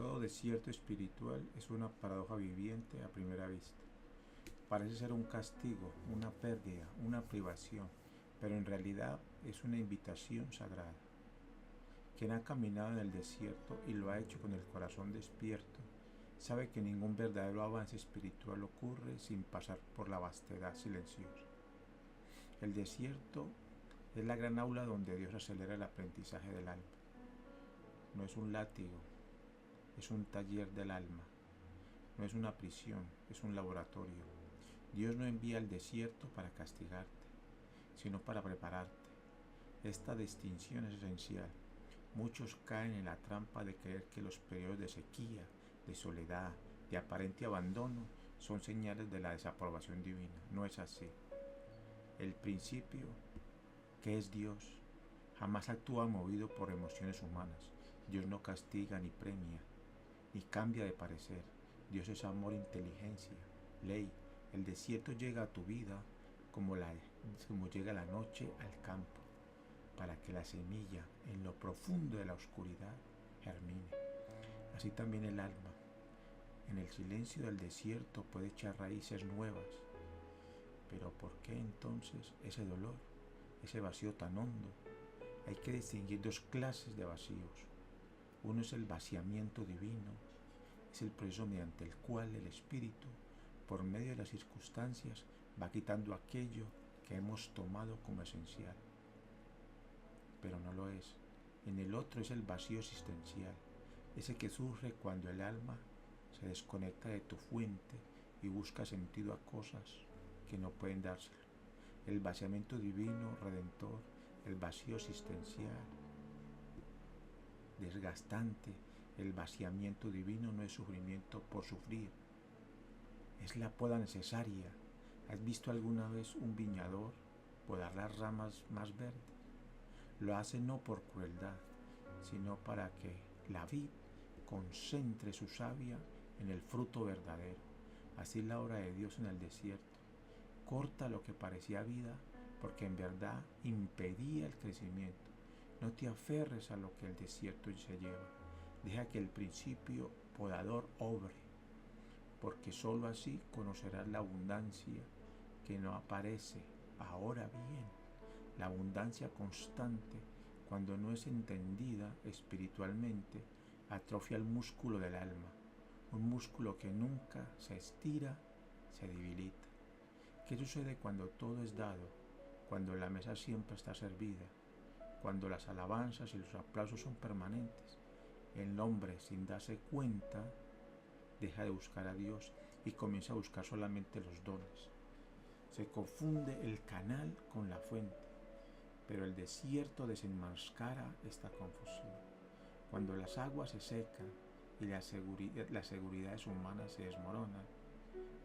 Todo desierto espiritual es una paradoja viviente a primera vista. Parece ser un castigo, una pérdida, una privación, pero en realidad es una invitación sagrada. Quien ha caminado en el desierto y lo ha hecho con el corazón despierto, sabe que ningún verdadero avance espiritual ocurre sin pasar por la vastedad silenciosa. El desierto es la gran aula donde Dios acelera el aprendizaje del alma. No es un látigo, es un taller del alma. No es una prisión, es un laboratorio. Dios no envía al desierto para castigarte, sino para prepararte. Esta distinción es esencial. Muchos caen en la trampa de creer que los periodos de sequía, de soledad, de aparente abandono son señales de la desaprobación divina. No es así. El principio, que es Dios, jamás actúa movido por emociones humanas. Dios no castiga ni premia, ni cambia de parecer. Dios es amor, inteligencia, ley. El desierto llega a tu vida como llega la noche al campo, para que la semilla en lo profundo de la oscuridad germine. Así también el alma, en el silencio del desierto, puede echar raíces nuevas. Pero ¿por qué entonces ese dolor, ese vacío tan hondo? Hay que distinguir dos clases de vacíos. Uno es el vaciamiento divino, es el proceso mediante el cual el espíritu, por medio de las circunstancias, va quitando aquello que hemos tomado como esencial. Pero no lo es. En el otro es el vacío existencial, ese que surge cuando el alma se desconecta de tu fuente y busca sentido a cosas que no pueden dárselo. El vaciamiento divino, redentor, el vacío existencial, desgastante. El vaciamiento divino no es sufrimiento por sufrir, es la poda necesaria. ¿Has visto alguna vez un viñador podar las ramas más verdes? Lo hace no por crueldad, sino para que la vid concentre su savia en el fruto verdadero. Así es la obra de Dios en el desierto. Corta lo que parecía vida, porque en verdad impedía el crecimiento. No te aferres a lo que el desierto se lleva. Deja que el principio podador obre, porque sólo así conocerás la abundancia que no aparece. Ahora bien, la abundancia constante, cuando no es entendida espiritualmente, atrofia el músculo del alma, un músculo que nunca se estira, se debilita. ¿Qué sucede cuando todo es dado? Cuando la mesa siempre está servida, cuando las alabanzas y los aplausos son permanentes. El hombre, sin darse cuenta, deja de buscar a Dios y comienza a buscar solamente los dones. Se confunde el canal con la fuente, pero el desierto desenmascara esta confusión. Cuando las aguas se secan y las seguridades humanas se desmoronan,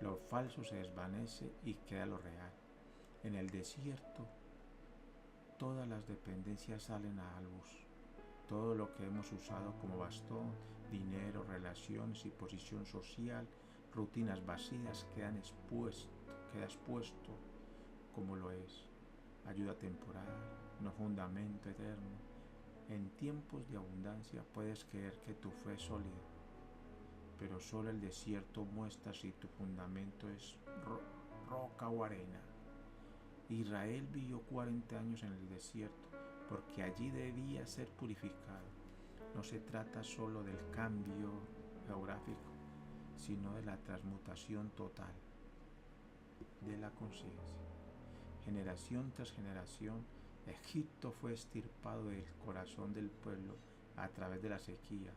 lo falso se desvanece y queda lo real. En el desierto, todas las dependencias salen a la luz. Todo lo que hemos usado como bastón, dinero, relaciones y posición social, rutinas vacías, queda expuesto como lo es. Ayuda temporal, no fundamento eterno. En tiempos de abundancia puedes creer que tu fe es sólida, pero solo el desierto muestra si tu fundamento es roca o arena. Israel vivió 40 años en el desierto porque allí debía ser purificado. No se trata solo del cambio geográfico, sino de la transmutación total de la conciencia. Generación tras generación, Egipto fue extirpado del corazón del pueblo a través de la sequía,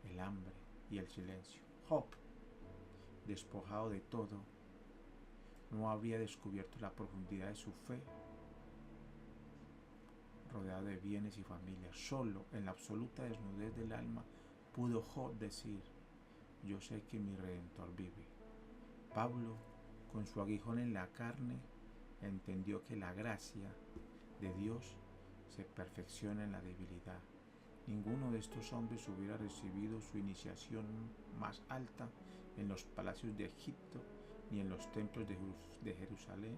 el hambre y el silencio. Job, despojado de todo, no habría descubierto la profundidad de su fe, rodeado de bienes y familias. Solo en la absoluta desnudez del alma pudo Job decir: yo sé que mi Redentor vive. Pablo, con su aguijón en la carne, entendió que la gracia de Dios se perfecciona en la debilidad. Ninguno de estos hombres hubiera recibido su iniciación más alta en los palacios de Egipto ni en los templos de Jerusalén.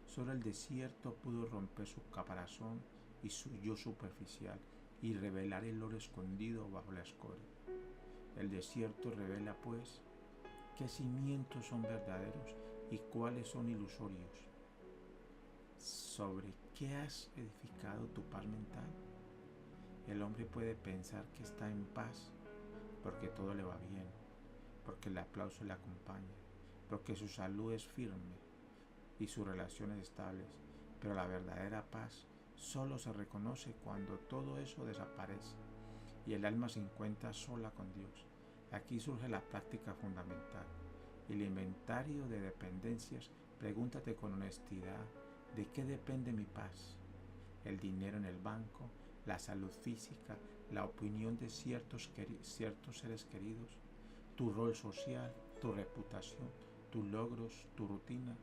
Solo el desierto pudo romper su caparazón y su yo superficial y revelar el oro escondido bajo la escoria. El desierto revela, pues, qué cimientos son verdaderos y cuáles son ilusorios. ¿Sobre qué has edificado tu paz mental? El hombre puede pensar que está en paz porque todo le va bien, porque el aplauso le acompaña, porque su salud es firme y sus relaciones estables, pero la verdadera paz solo se reconoce cuando todo eso desaparece y el alma se encuentra sola con Dios. Aquí surge la práctica fundamental. El inventario de dependencias. Pregúntate con honestidad, ¿de qué depende mi paz? El dinero en el banco, la salud física, la opinión de ciertos seres queridos, tu rol social, tu reputación, tus logros, tu rutina.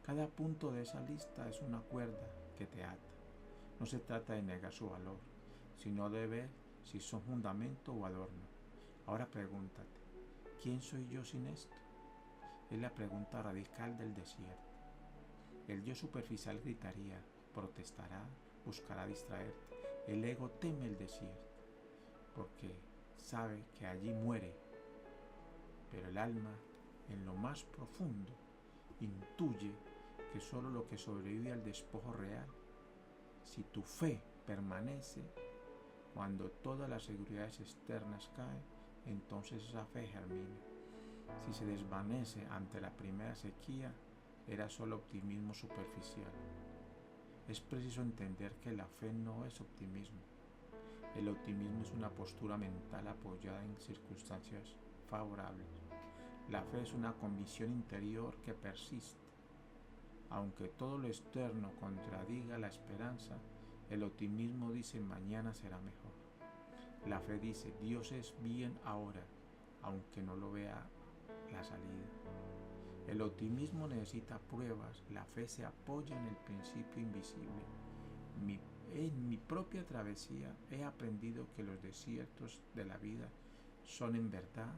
Cada punto de esa lista es una cuerda que te ata. No se trata de negar su valor, sino de ver si son fundamento o adorno. Ahora pregúntate, ¿quién soy yo sin esto? Es la pregunta radical del desierto. El yo superficial gritaría, protestará, buscará distraerte. El ego teme el desierto, porque sabe que allí muere. Pero el alma, en lo más profundo, intuye que solo lo que sobrevive al despojo real, si tu fe permanece, cuando todas las seguridades externas caen, entonces esa fe germina. Si se desvanece ante la primera sequía, era solo optimismo superficial. Es preciso entender que la fe no es optimismo. El optimismo es una postura mental apoyada en circunstancias favorables. La fe es una convicción interior que persiste. Aunque todo lo externo contradiga la esperanza, el optimismo dice mañana será mejor. La fe dice Dios es bien ahora, aunque no lo vea la salida. El optimismo necesita pruebas, la fe se apoya en el principio invisible. En mi propia travesía he aprendido que los desiertos de la vida son en verdad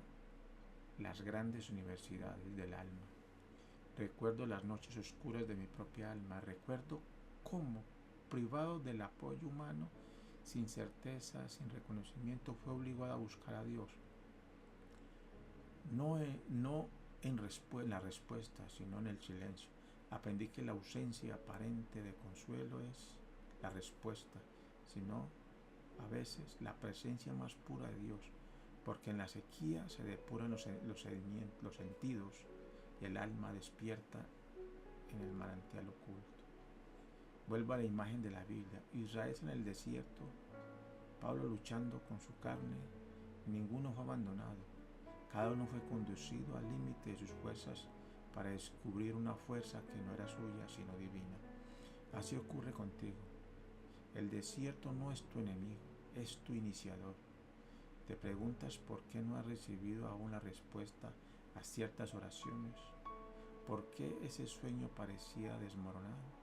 las grandes universidades del alma. Recuerdo las noches oscuras de mi propia alma, recuerdo cómo, privado del apoyo humano, sin certeza, sin reconocimiento, fue obligado a buscar a Dios. No en la respuesta, sino en el silencio. Aprendí que la ausencia aparente de consuelo es la respuesta, sino a veces la presencia más pura de Dios, porque en la sequía se depuran los sentidos y el alma despierta en el manantial oculto. Vuelvo a la imagen de la Biblia. Israel en el desierto, Pablo luchando con su carne, ninguno fue abandonado. Cada uno fue conducido al límite de sus fuerzas para descubrir una fuerza que no era suya, sino divina. Así ocurre contigo. El desierto no es tu enemigo, es tu iniciador. Te preguntas por qué no has recibido aún la respuesta a ciertas oraciones. ¿Por qué ese sueño parecía desmoronado?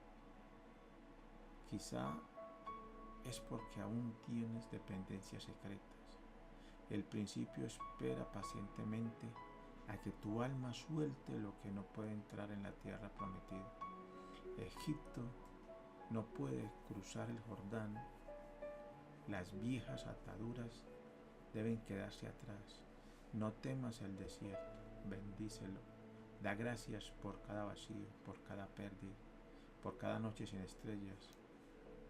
Quizá es porque aún tienes dependencias secretas. El principio espera pacientemente a que tu alma suelte lo que no puede entrar en la tierra prometida. Egipto no puede cruzar el Jordán. Las viejas ataduras deben quedarse atrás. No temas el desierto, bendícelo. Da gracias por cada vacío, por cada pérdida, por cada noche sin estrellas.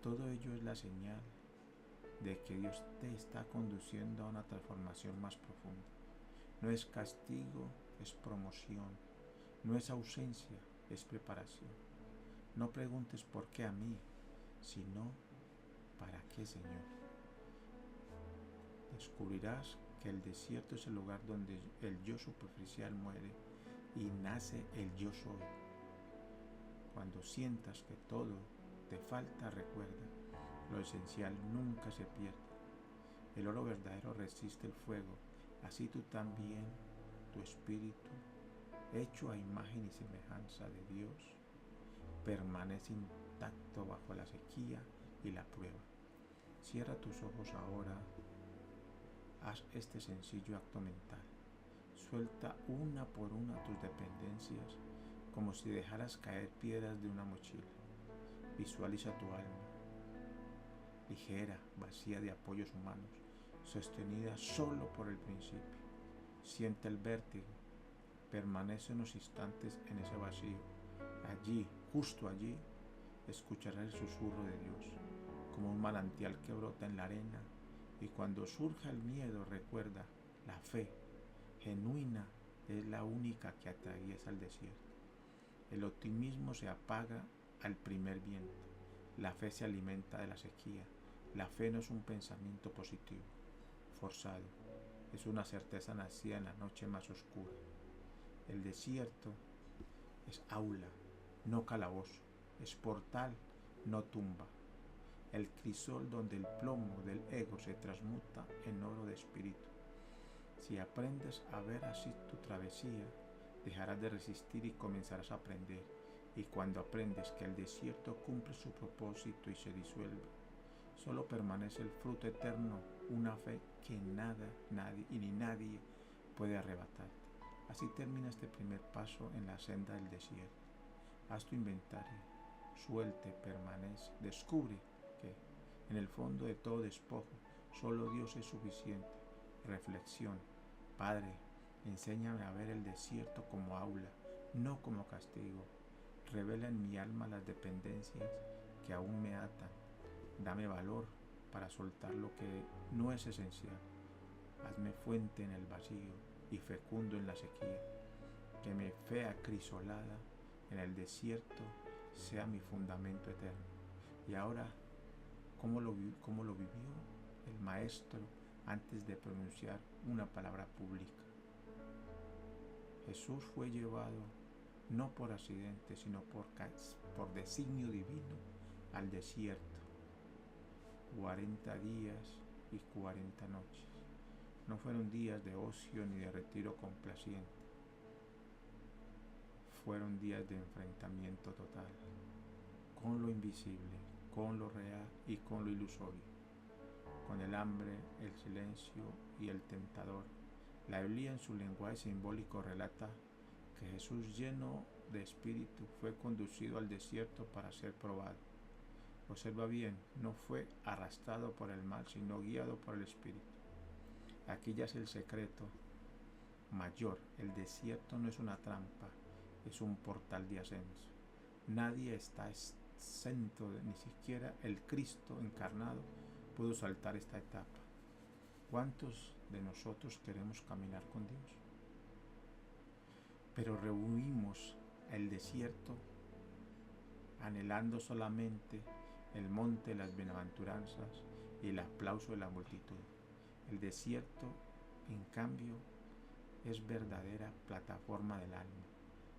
Todo ello es la señal de que Dios te está conduciendo a una transformación más profunda. No es castigo, es promoción. No es ausencia, es preparación. No preguntes por qué a mí, sino para qué, Señor. Descubrirás que el desierto es el lugar donde el yo superficial muere y nace el yo soy. Cuando sientas que todo te falta, recuerda, lo esencial nunca se pierde. El oro verdadero resiste el fuego, así tú también, tu espíritu, hecho a imagen y semejanza de Dios, permanece intacto bajo la sequía y la prueba. Cierra tus ojos ahora, haz este sencillo acto mental. Suelta una por una tus dependencias, como si dejaras caer piedras de una mochila. Visualiza tu alma, ligera, vacía de apoyos humanos, sostenida solo por el principio. Siente el vértigo. Permanece unos instantes en ese vacío. Allí, justo allí, escucharás el susurro de Dios, como un manantial que brota en la arena. Y cuando surja el miedo, recuerda, la fe genuina es la única que atraviesa el desierto. El optimismo se apaga al primer viento. La fe se alimenta de la sequía. La fe no es un pensamiento positivo, forzado. Es una certeza nacida en la noche más oscura. El desierto es aula, no calabozo. Es portal, no tumba. El crisol donde el plomo del ego se transmuta en oro de espíritu. Si aprendes a ver así tu travesía, dejarás de resistir y comenzarás a aprender. Y cuando aprendes que el desierto cumple su propósito y se disuelve, solo permanece el fruto eterno, una fe que nada, nadie y ni nadie puede arrebatarte. Así termina este primer paso en la senda del desierto. Haz tu inventario, suelte, permanece, descubre que en el fondo de todo despojo, solo Dios es suficiente. Reflexión. Padre, enséñame a ver el desierto como aula, no como castigo. Revela en mi alma las dependencias que aún me atan. Dame valor para soltar lo que no es esencial. Hazme fuente en el vacío y fecundo en la sequía. Que mi fe acrisolada en el desierto sea mi fundamento eterno. Y ahora, ¿cómo lo vivió el maestro antes de pronunciar una palabra pública? Jesús fue llevado no por accidente, sino por designio divino al desierto. 40 días y 40 noches. No fueron días de ocio ni de retiro complaciente. Fueron días de enfrentamiento total con lo invisible, con lo real y con lo ilusorio, con el hambre, el silencio y el tentador. La Biblia en su lenguaje simbólico relata que Jesús, lleno de espíritu, fue conducido al desierto para ser probado. Observa bien, no fue arrastrado por el mal, sino guiado por el espíritu. Aquí ya es el secreto mayor. El desierto no es una trampa, es un portal de ascenso. Nadie está exento, ni siquiera el Cristo encarnado pudo saltar esta etapa. ¿Cuántos de nosotros queremos caminar con Dios? Pero rehuimos el desierto anhelando solamente el monte de las bienaventuranzas y el aplauso de la multitud. El desierto, en cambio, es verdadera plataforma del alma.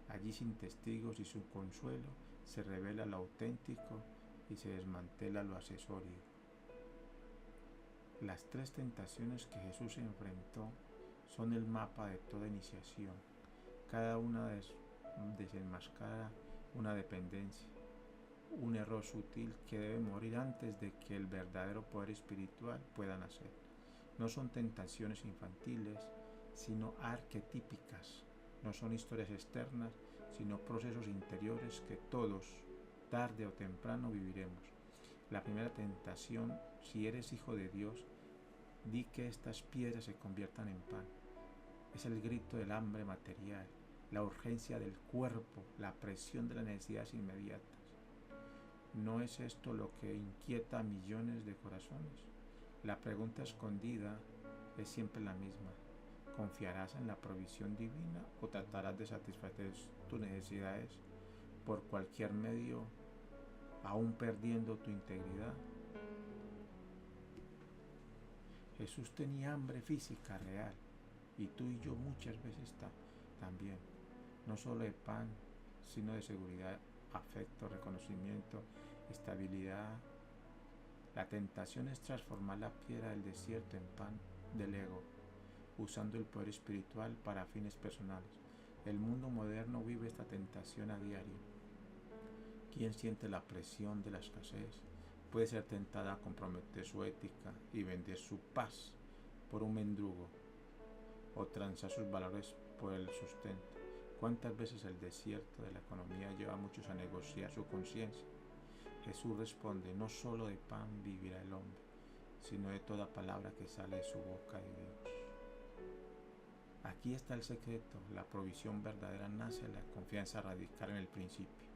Allí, sin testigos y sin consuelo, se revela lo auténtico y se desmantela lo accesorio. Las 3 tentaciones que Jesús enfrentó son el mapa de toda iniciación. Cada una desenmascara una dependencia, un error sutil que debe morir antes de que el verdadero poder espiritual pueda nacer. No son tentaciones infantiles, sino arquetípicas. No son historias externas, sino procesos interiores que todos, tarde o temprano, viviremos. La primera tentación: si eres hijo de Dios, di que estas piedras se conviertan en pan. Es el grito del hambre material, la urgencia del cuerpo, la presión de las necesidades inmediatas. ¿No es esto lo que inquieta a millones de corazones? La pregunta escondida es siempre la misma. ¿Confiarás en la provisión divina o tratarás de satisfacer tus necesidades por cualquier medio, aún perdiendo tu integridad? Jesús tenía hambre física real, y tú y yo muchas veces también, no solo de pan, sino de seguridad, afecto, reconocimiento, estabilidad. La tentación es transformar la piedra del desierto en pan del ego, usando el poder espiritual para fines personales. El mundo moderno vive esta tentación a diario. ¿Quién siente la presión de la escasez? Puede ser tentada a comprometer su ética y vender su paz por un mendrugo, o transar sus valores por el sustento. ¿Cuántas veces el desierto de la economía lleva a muchos a negociar su conciencia? Jesús responde: no solo de pan vivirá el hombre, sino de toda palabra que sale de su boca de Dios. Aquí está el secreto. La provisión verdadera nace de la confianza radical en el principio,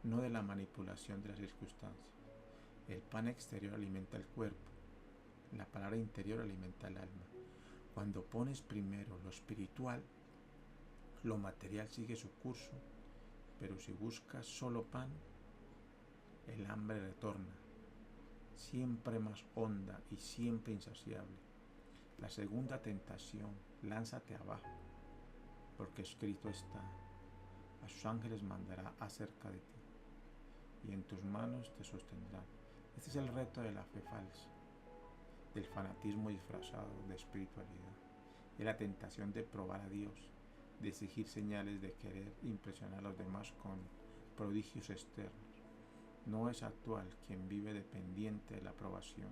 no de la manipulación de las circunstancias. El pan exterior alimenta el cuerpo, la palabra interior alimenta el alma. Cuando pones primero lo espiritual, lo material sigue su curso, pero si buscas solo pan, el hambre retorna, siempre más honda y siempre insaciable. La segunda tentación, lánzate abajo, porque escrito está, a sus ángeles mandará acerca de ti, y en tus manos te sostendrán. Este es el reto de la fe falsa, del fanatismo disfrazado de espiritualidad, es la tentación de probar a Dios, de exigir señales, de querer impresionar a los demás con prodigios externos. No es actual quien vive dependiente de la aprobación,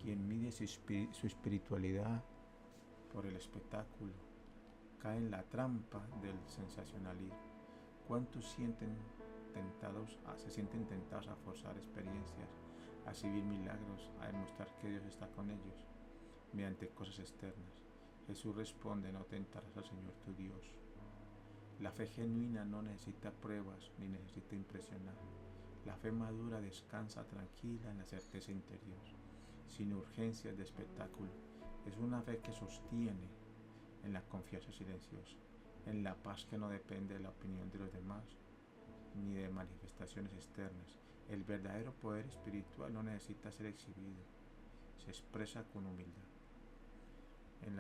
quien mide su espiritualidad por el espectáculo, cae en la trampa del sensacionalismo. ¿Cuántos se sienten tentados a forzar experiencias, a exhibir milagros, a demostrar que Dios está con ellos mediante cosas externas? Jesús responde, no tentarás al Señor tu Dios. La fe genuina no necesita pruebas ni necesita impresionar. La fe madura descansa tranquila en la certeza interior, sin urgencias de espectáculo. Es una fe que sostiene en la confianza silenciosa, en la paz que no depende de la opinión de los demás ni de manifestaciones externas. El verdadero poder espiritual no necesita ser exhibido, se expresa con humildad. En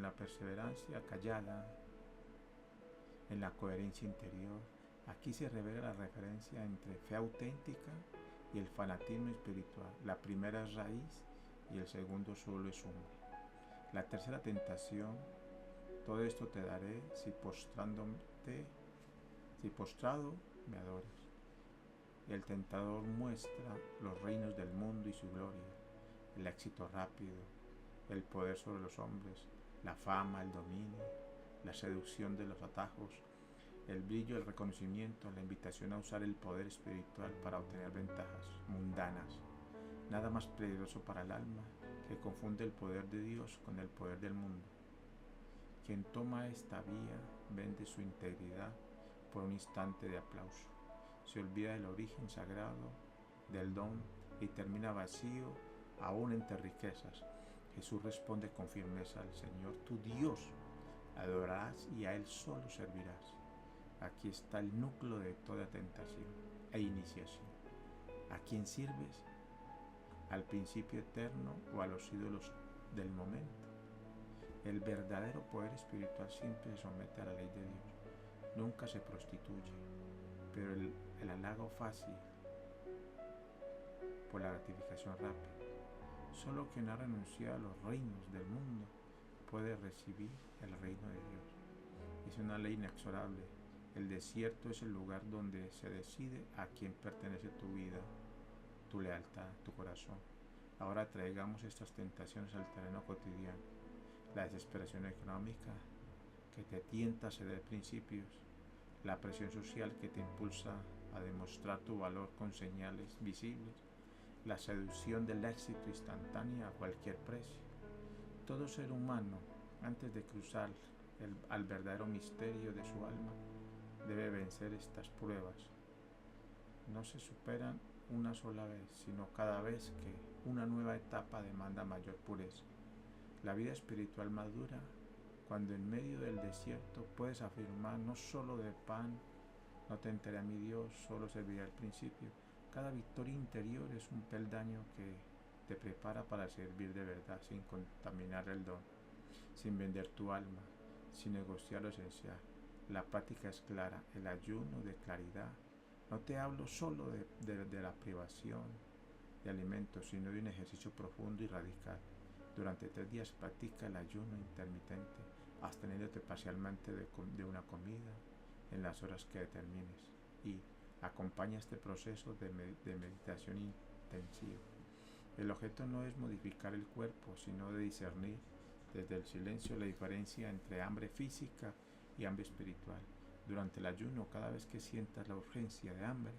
la perseverancia callada, en la coherencia interior, aquí se revela la referencia entre fe auténtica y el fanatismo espiritual. La primera es raíz y el segundo solo es humo. La tercera tentación, todo esto te daré si postrado me adoras. El tentador muestra los reinos del mundo y su gloria, el éxito rápido, el poder sobre los hombres, la fama, el dominio, la seducción de los atajos, el brillo, el reconocimiento, la invitación a usar el poder espiritual para obtener ventajas mundanas. Nada más peligroso para el alma que confunde el poder de Dios con el poder del mundo. Quien toma esta vía vende su integridad por un instante de aplauso. Se olvida del origen sagrado, del don y termina vacío aún entre riquezas. Jesús responde con firmeza al Señor, tu Dios, adorarás y a Él solo servirás. Aquí está el núcleo de toda tentación e iniciación. ¿A quién sirves? ¿Al principio eterno o a los ídolos del momento? El verdadero poder espiritual siempre se somete a la ley de Dios, nunca se prostituye, pero el halago fácil por la gratificación rápida. Solo quien ha renunciado a los reinos del mundo puede recibir el reino de Dios. Es una ley inexorable. El desierto es el lugar donde se decide a quién pertenece tu vida, tu lealtad, tu corazón. Ahora traigamos estas tentaciones al terreno cotidiano. La desesperación económica que te tienta a ceder principios, la presión social que te impulsa a demostrar tu valor con señales visibles, la seducción del éxito instantáneo a cualquier precio. Todo ser humano, antes de cruzar al verdadero misterio de su alma, debe vencer estas pruebas. No se superan una sola vez, sino cada vez que una nueva etapa demanda mayor pureza. La vida espiritual madura cuando en medio del desierto puedes afirmar, no solo de pan no tentaré a mi Dios, solo serviré al principio. Cada victoria interior es un peldaño que te prepara para servir de verdad, sin contaminar el don, sin vender tu alma, sin negociar lo esencial. La práctica es clara, el ayuno de claridad. No te hablo solo de la privación de alimentos, sino de un ejercicio profundo y radical. Durante 3 días practica el ayuno intermitente, absteniéndote parcialmente de una comida en las horas que determines, y acompaña este proceso de meditación intensiva. El objeto no es modificar el cuerpo, sino de discernir desde el silencio la diferencia entre hambre física y hambre espiritual. Durante el ayuno, cada vez que sientas la urgencia de hambre,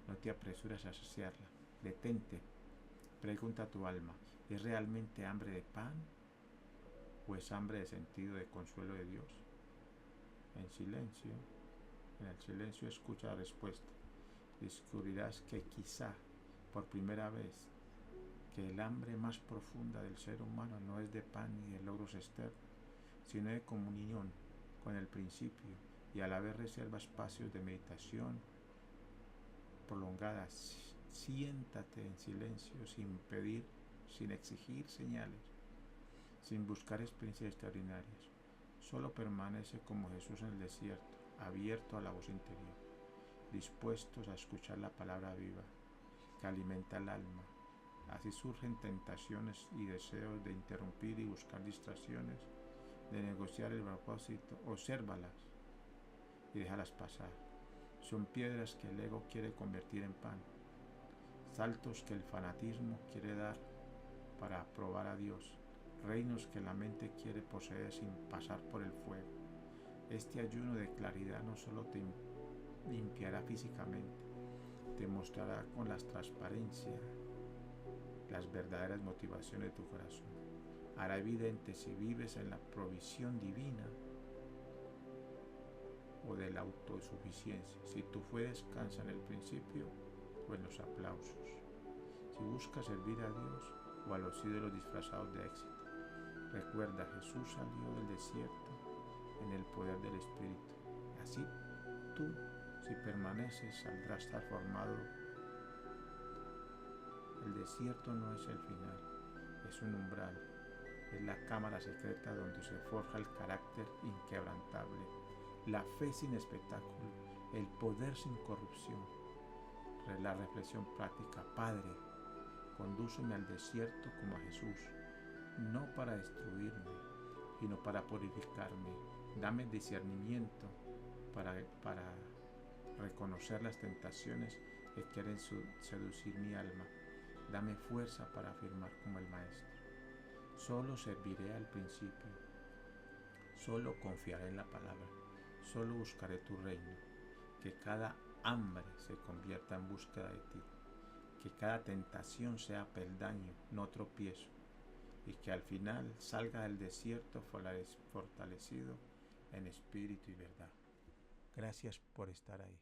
no te apresures a saciarla. Detente, pregunta a tu alma, ¿es realmente hambre de pan pues hambre de sentido, de consuelo de Dios. En silencio, en el silencio escucha la respuesta. Descubrirás que quizá por primera vez que el hambre más profunda del ser humano no es de pan ni de logros externos, sino de comunión con el principio, y a la vez reserva espacios de meditación prolongadas. Siéntate en silencio, sin pedir, sin exigir señales, sin buscar experiencias extraordinarias. Solo permanece como Jesús en el desierto, abierto a la voz interior, dispuestos a escuchar la palabra viva que alimenta el alma. Así surgen tentaciones y deseos de interrumpir y buscar distracciones, de negociar el propósito. Obsérvalas y déjalas pasar. Son piedras que el ego quiere convertir en pan, saltos que el fanatismo quiere dar para probar a Dios, reinos que la mente quiere poseer sin pasar por el fuego. Este ayuno de claridad no solo te limpiará físicamente, te mostrará con la transparencia las verdaderas motivaciones de tu corazón. Hará evidente si vives en la provisión divina o de la autosuficiencia, si tu fe descansa en el principio o en los aplausos, si buscas servir a Dios o a los ídolos disfrazados de éxito. Recuerda, Jesús salió del desierto en el poder del Espíritu. Así tú, si permaneces, saldrás transformado. El desierto no es el final, es un umbral, es la cámara secreta donde se forja el carácter inquebrantable, la fe sin espectáculo, el poder sin corrupción. La reflexión práctica: Padre, condúceme al desierto como a Jesús, no para destruirme, sino para purificarme. Dame discernimiento para reconocer las tentaciones que quieren seducir mi alma. Dame fuerza para afirmar como el Maestro. Solo serviré al principio, solo confiaré en la palabra, solo buscaré tu reino. Que cada hambre se convierta en búsqueda de ti, que cada tentación sea peldaño, no tropiezo, y que al final salga del desierto fortalecido en espíritu y verdad. Gracias por estar ahí.